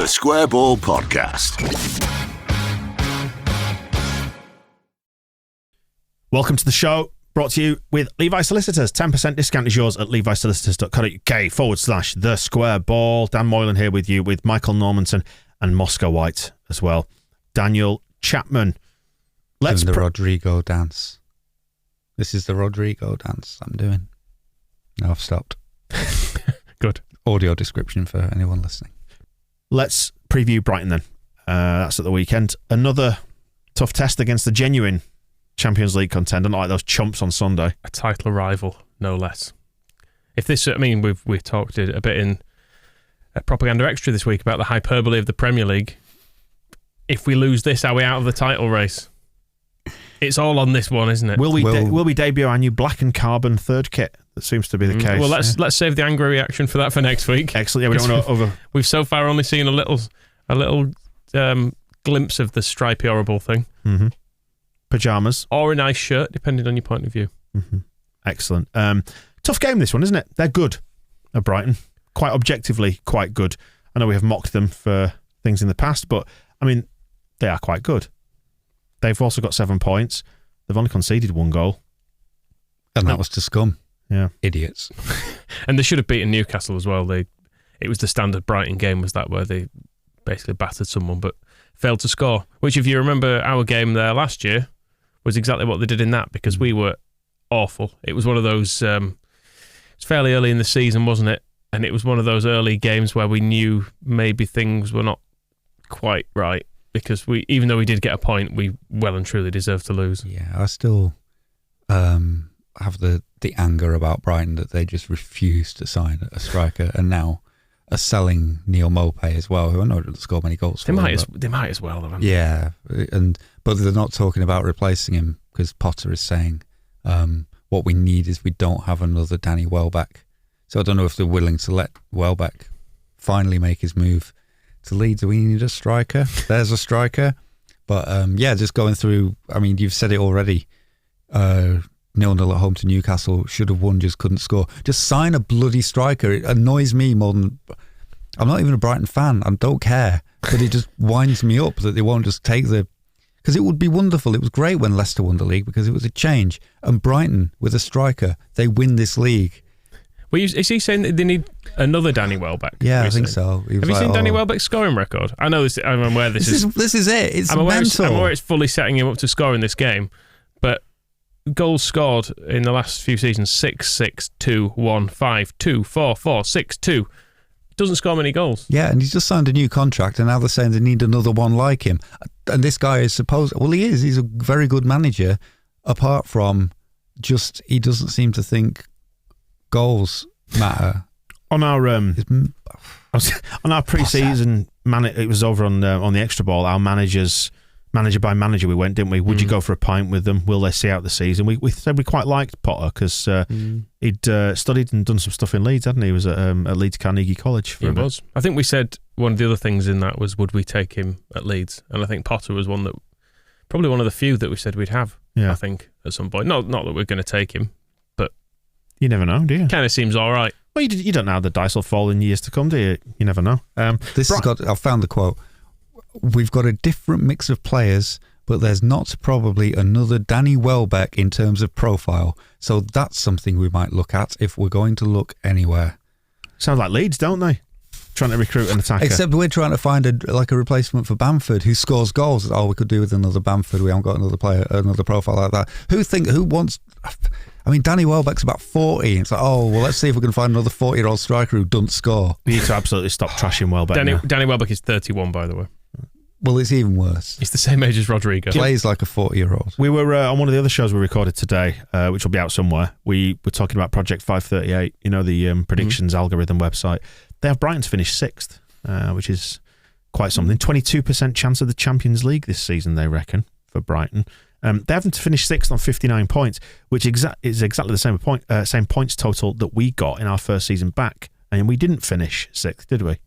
The Square Ball Podcast. Welcome to the show, brought to you with Levi Solicitors. 10% discount is yours at levisolicitors.co.uk/The Square Ball. Dan Moylan here with you, with Michael Normanton and Moscow White as well. Daniel Chapman. Let's do the Rodrigo dance. This is the Rodrigo dance I'm doing. No, I've stopped. Good. Audio description for anyone listening. Let's preview Brighton then. That's at the weekend. Another tough test against the genuine Champions League contender, not like those chumps on Sunday. A title rival, no less. If this, I mean, we've talked a bit in Propaganda Extra this week about the hyperbole of the Premier League. If we lose this, are we out of the title race? It's all on this one, isn't it? Will we debut our new black and carbon third kit? That seems to be the case. Well, let's save the angry reaction for that for next week. Excellent. Yeah, we don't want to We've so far only seen a little glimpse of the stripy horrible thing. Mm-hmm. Pajamas or a nice shirt, depending on your point of view. Mm-hmm. Excellent. Tough game, this one, isn't it? They're good at Brighton. Quite objectively, quite good. I know we have mocked them for things in the past, but I mean, they are quite good. They've also got 7 points. They've only conceded 1 goal. And that was to Scum. Yeah. Idiots. And they should have beaten Newcastle as well. It was the standard Brighton game, was that, where they basically battered someone but failed to score. Which, if you remember our game there last year, was exactly what they did in that, because we were awful. It was one of those... it's fairly early in the season, wasn't it? And it was one of those early games where we knew maybe things were not quite right, because even though we did get a point, we well and truly deserved to lose. Yeah, I still have the anger about Brighton that they just refused to sign a striker, and now are selling Neil Maupay as well, who I know didn't score many goals. They might as well, though. Yeah, but they're not talking about replacing him, because Potter is saying what we need is we don't have another Danny Welbeck. So I don't know if they're willing to let Welbeck finally make his move to Leeds. Do we need a striker? There's a striker. But just going through, I mean, you've said it already. 0-0 at home to Newcastle, should have won, just couldn't score. Just sign a bloody striker. It annoys me more than... I'm not even a Brighton fan. I don't care. But it just winds me up that they won't just take the... Because it would be wonderful. It was great when Leicester won the league, because it was a change. And Brighton, with a striker, they win this league. Well, is he saying that they need another Danny Welbeck? Yeah, I think so. Have you seen Danny Welbeck's scoring record? I know this. I'm aware this is it. It's mental. I'm aware it's fully setting him up to score in this game, but goals scored in the last few seasons: 6, 6, 2, 1, 5, 2, 4, 4, 6, 2. Doesn't score many goals. Yeah, and he's just signed a new contract, and now they're saying they need another one like him. And this guy is supposed... Well, he is. He's a very good manager, apart from just he doesn't seem to think goals matter. On our pre-season, it was over on the Extra Ball. Our manager by manager, we went, didn't we? Would you go for a pint with them? Will they see out the season? We said we quite liked Potter, because he'd studied and done some stuff in Leeds, hadn't he? He was at Leeds Carnegie College for a bit. I think we said one of the other things in that was, would we take him at Leeds? And I think Potter was probably one of the few that we said we'd have. Yeah. I think at some point. Not that we're going to take him, but you never know, do you? Kind of seems all right. Well, you don't know how the dice will fall in years to come, do you? You never know. I found the quote. We've got a different mix of players, but there's not probably another Danny Welbeck in terms of profile. So that's something we might look at if we're going to look anywhere. Sounds like Leeds, don't they? Trying to recruit an attacker. Except we're trying to find a replacement for Bamford who scores goals. Oh, we could do with another Bamford. We haven't got another player, another profile like that. Who wants... I mean, Danny Welbeck's about 40. It's like, let's see if we can find another 40-year-old striker who doesn't score. We need to absolutely stop trashing Welbeck. Danny Welbeck is 31, by the way. Well, it's even worse. He's the same age as Rodrigo. Plays like a 40-year-old. We were on one of the other shows we recorded today, which will be out somewhere. We were talking about Project 538, the predictions algorithm website. They have Brighton to finish 6th, which is quite something. 22% chance of the Champions League this season, they reckon, for Brighton. They have them to finish 6th on 59 points, which is exactly the same points total that we got in our first season back. And we didn't finish 6th, did we?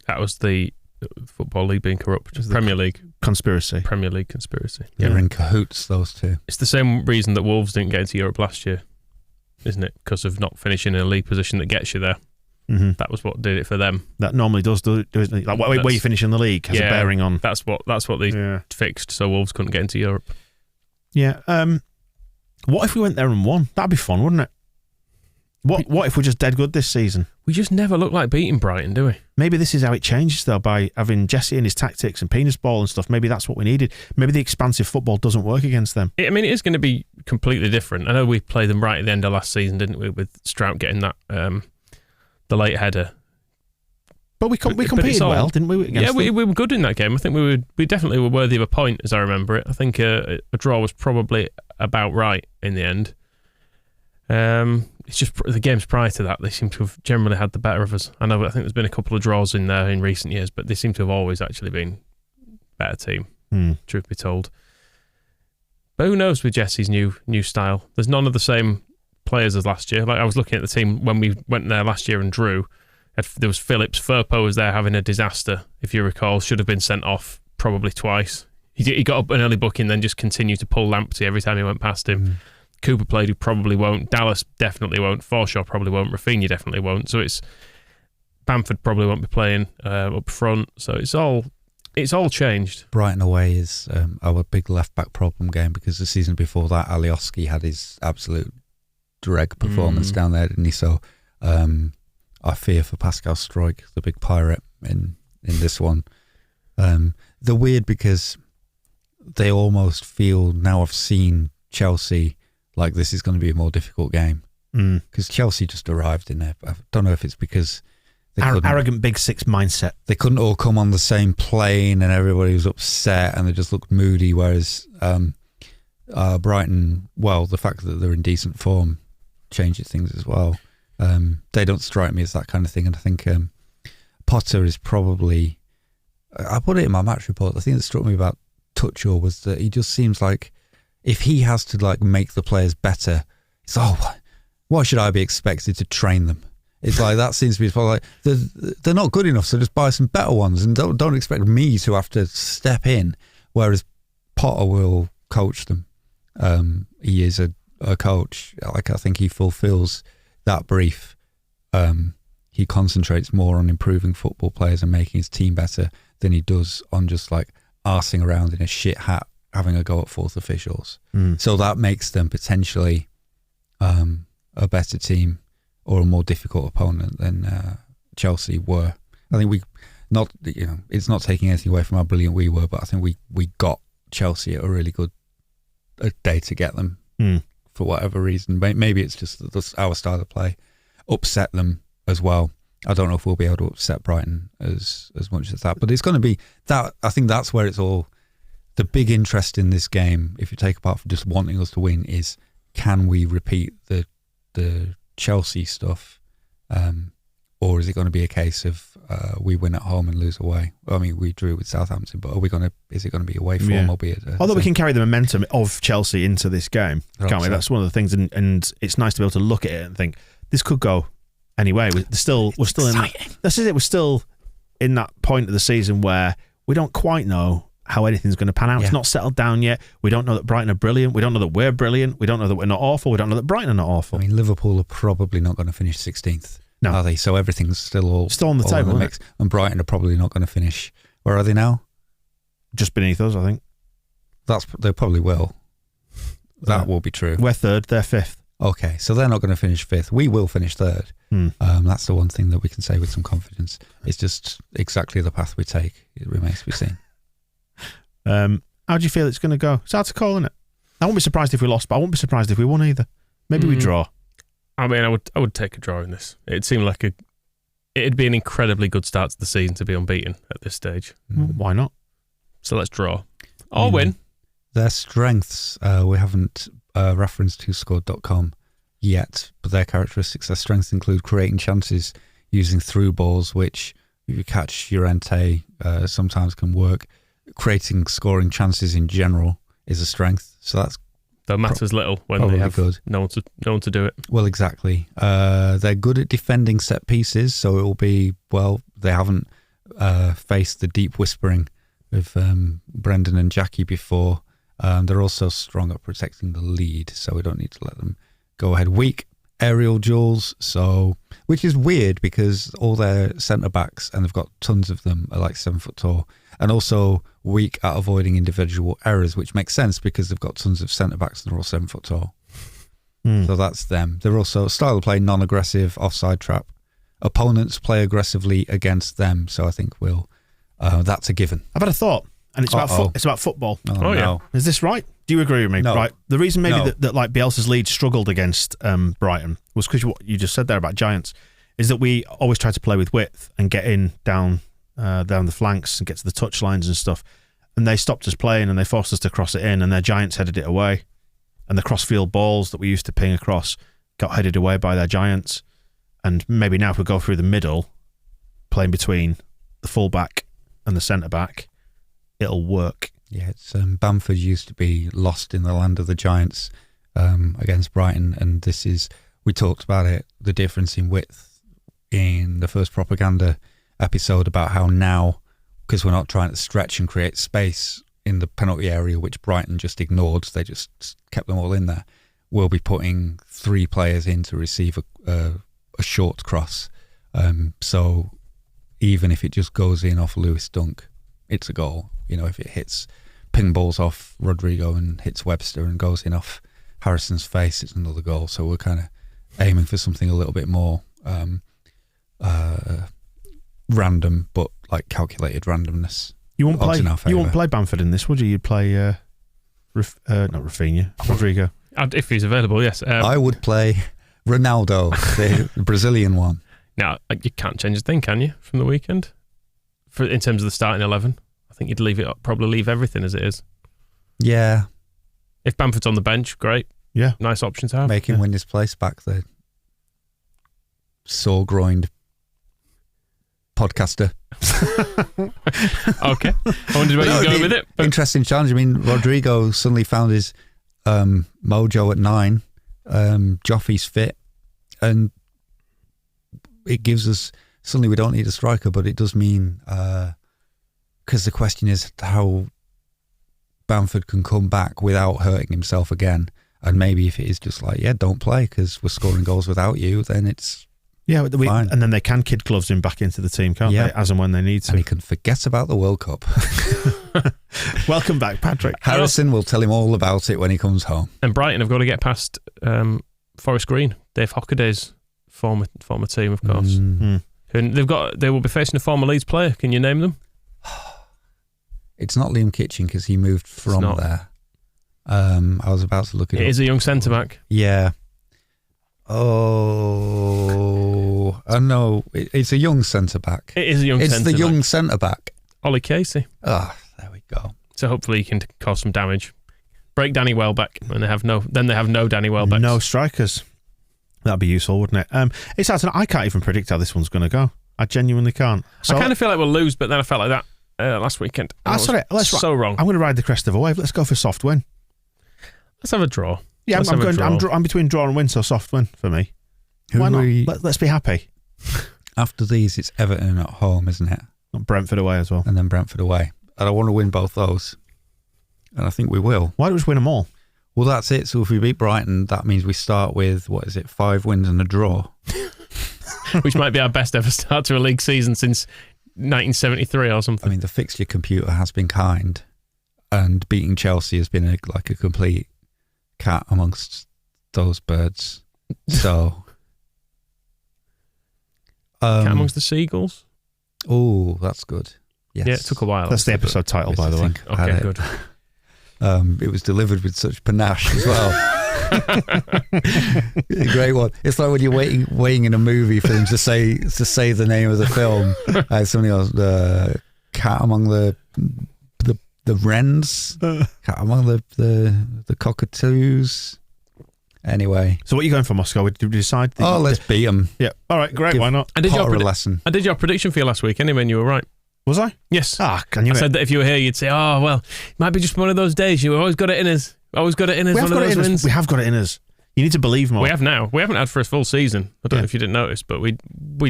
That was the Football League being corrupt. Premier League conspiracy. Premier League conspiracy. They're in cahoots, those two. It's the same reason that Wolves didn't get into Europe last year, isn't it? Because of not finishing in a league position that gets you there. That was what did it for them. That normally does do it. Like where you finish in the league has a bearing on. That's what they fixed, so Wolves couldn't get into Europe. Yeah. What if we went there and won? That'd be fun, wouldn't it? What if we're just dead good this season? We just never look like beating Brighton, do we? Maybe this is how it changes, though, by having Jesse and his tactics and penis ball and stuff. Maybe that's what we needed. Maybe the expansive football doesn't work against them. It is going to be completely different. I know we played them right at the end of last season, didn't we, with Strout getting that the late header. But we competed well, didn't we? We were good in that game. I think we definitely were worthy of a point, as I remember it. I think a draw was probably about right in the end. It's just the games prior to that, they seem to have generally had the better of us. I think there's been a couple of draws in there in recent years, but they seem to have always actually been better team, truth be told. But who knows with Jesse's new style? There's none of the same players as last year. Like I was looking at the team when we went there last year and drew. There was Phillips. Firpo was there having a disaster, if you recall. Should have been sent off probably twice. He got up an early booking, then just continued to pull Lamptey every time he went past him. Cooper played, who probably won't. Dallas definitely won't. Forshaw probably won't. Rafinha definitely won't. So it's Bamford probably won't be playing up front. So it's all changed. Brighton away is our big left back problem game, because the season before that, Alioski had his absolute dreg performance down there, didn't he? So I fear for Pascal Struijk, the big pirate in this one. They're weird because they almost feel, now I've seen Chelsea, like this is going to be a more difficult game, because Chelsea just arrived in there. I don't know if it's because they arrogant Big Six mindset. They couldn't all come on the same plane, and everybody was upset, and they just looked moody. Whereas Brighton, well, the fact that they're in decent form changes things as well. They don't strike me as that kind of thing, and I think Potter is probably. I put it in my match report. The thing that struck me about Tuchel was that he just seems like, if he has to like make the players better, it's why should I be expected to train them? It's like that seems to be like they're not good enough, so just buy some better ones and don't expect me to have to step in. Whereas Potter will coach them. He is a coach. Like I think he fulfills that brief. He concentrates more on improving football players and making his team better than he does on just like arsing around in a shit hat having a go at fourth officials. So that makes them potentially a better team or a more difficult opponent than Chelsea were. I think it's not taking anything away from how brilliant we were, but I think we got Chelsea at a really good day to get them for whatever reason. Maybe it's just that our style of play upset them as well. I don't know if we'll be able to upset Brighton as much as that, but it's going to be that. I think that's where it's all. The big interest in this game, if you take apart from just wanting us to win, is can we repeat the Chelsea stuff, or is it going to be a case of we win at home and lose away? I mean, we drew with Southampton, but is it going to be away form? Although we can carry the momentum of Chelsea into this game, can't we? That's one of the things, and it's nice to be able to look at it and think this could go any way. We're still in. This is it. We're still in that point of the season where we don't quite know how anything's going to pan out. It's not settled down yet. We don't know that Brighton are brilliant. We don't know that we're brilliant. We don't know that we're not awful. We don't know that Brighton are not awful. I mean, Liverpool are probably not going to finish 16th, are they? So everything's still on the table, mix. And Brighton are probably not going to finish. Where are they now? Just beneath us, I think. They probably will. That will be true. We're third. They're fifth. Okay, so they're not going to finish fifth. We will finish third. That's the one thing that we can say with some confidence. It's just exactly the path we take. It remains to be seen. How do you feel it's going to go? It's hard to call, isn't it? I won't be surprised if we lost, but I won't be surprised if we won either. Maybe we draw. I mean, I would take a draw in this. It seemed like it'd be an incredibly good start to the season to be unbeaten at this stage. Why not? So let's draw or win. Their strengths, we haven't referenced whoscored.com yet, but their characteristics, their strengths include creating chances using through balls, which if you catch Llorente sometimes can work. Creating scoring chances in general is a strength, so that matters little when they have good. No one to do it. Well, exactly. They're good at defending set pieces, so it will be they haven't faced the deep whispering of Brendan and Jackie before. They're also strong at protecting the lead, so we don't need to let them go ahead. Weak aerial duels. So, which is weird because all their centre backs, and they've got tons of them, are like 7 foot tall, and also weak at avoiding individual errors, which makes sense because they've got tons of centre backs and they're all 7 foot tall. So that's them. They're also style of play, non-aggressive, offside trap. Opponents play aggressively against them, so I think that's a given. I've had a thought, and it's about football. Oh yeah. Is this right? Do you agree with me? No. Right. The reason maybe No. that like Bielsa's Leeds struggled against Brighton was because what you just said there about Giants is that we always try to play with width and get in down the flanks and get to the touch lines and stuff. And they stopped us playing and they forced us to cross it in, and their Giants headed it away. And the cross-field balls that we used to ping across got headed away by their Giants. And maybe now if we go through the middle, playing between the full-back and the centre-back, it'll work. Yeah, it's Bamford used to be lost in the land of the Giants against Brighton, and we talked about it, the difference in width in the first propaganda episode about how now, because we're not trying to stretch and create space in the penalty area, which Brighton just ignored, they just kept them all in there, we'll be putting 3 players in to receive a short cross. So even if it just goes in off Lewis Dunk, it's a goal. You know, if it hits ping balls off Rodrigo and hits Webster and goes in off Harrison's face, it's another goal. So we're kind of aiming for something a little bit more random, but like calculated randomness. You won't play Bamford in this, would you? You'd play not Rafinha, Rodrigo. If he's available, yes. I would play Ronaldo, the Brazilian one. Now, you can't change a thing, can you, from the weekend? In terms of the starting 11, I think you'd probably leave everything as it is. Yeah. If Bamford's on the bench, great. Yeah. Nice option to have. Make him win his place back, the sore-groined podcaster. Okay. I wondered where you're going with it. But interesting challenge. I mean, Rodrigo suddenly found his mojo at 9. Joffy's fit, and it gives us, suddenly we don't need a striker, but it does mean, because the question is how Bamford can come back without hurting himself again. And maybe if it is just like, don't play because we're scoring goals without you, then it's fine. And then they can kid gloves him back into the team, can't they? As and when they need to. And he can forget about the World Cup. Welcome back, Patrick. Harrison will tell him all about it when he comes home. And Brighton have got to get past Forest Green, Dave Hockaday's former team, of course. And they will be facing a former Leeds player. Can you name them? It's not Liam Kitchen because he moved from there. I was about to look at it. It is a young centre back. Yeah. Oh, I know. It's a young centre back. It is a young centre back. It's the young centre back. Ollie Casey. Ah, there we go. So hopefully he can cause some damage. Break Danny Welbeck, and they have no Danny Welbeck. No strikers. That'd be useful, wouldn't it? It's hard to know. I can't even predict how this one's going to go. I genuinely can't. So, I kind of feel like we'll lose, but then I felt like that last weekend. So wrong. I'm going to ride the crest of a wave. Let's go for soft win. Let's have a draw. Yeah, I'm between draw and win, so soft win for me. Why not? Let's be happy. After these, it's Everton at home, isn't it? Not Brentford away as well. And then Brentford away. And I want to win both those. And I think we will. Why don't we just win them all? Well, that's it. So if we beat Brighton, that means we start with, 5 wins and a draw. Which might be our best ever start to a league season since 1973 or something. I mean, the fixture computer has been kind, and beating Chelsea has been a complete cat amongst those birds. So, cat amongst the Seagulls. Oh, that's good. Yes. Yeah, it took a while. That's the episode title, by the way. Okay, good. It was delivered with such panache as well. A great one. It's like when you're waiting in a movie for them to say the name of the film. Somebody else, cat among the wrens, cat among the cockatoos. Anyway, so what are you going for, Moscow? Did you decide? Let's beat them. Yeah. All right, great. Why not? I did a lesson. I did your prediction for you last week anyway, and you were right. Was I? Yes. Can you? I said that if you were here, you'd say, "Oh well, it might be just one of those days. You always got it in us. Always got it in us. One of those wins." We have got it in us. You need to believe more. We have now. We haven't had for a full season. I don't know if you didn't notice, but we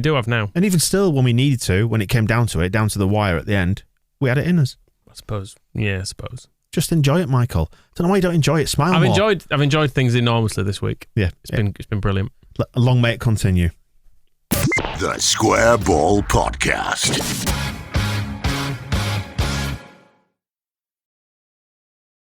do have now. And even still, when we needed to, when it came down to it, down to the wire at the end, we had it in us. I suppose. Yeah, I suppose. Just enjoy it, Michael. Don't know why you don't enjoy it. Smile more. I've enjoyed things enormously this week. Yeah, it's been brilliant. Long may it continue. The Square Ball Podcast.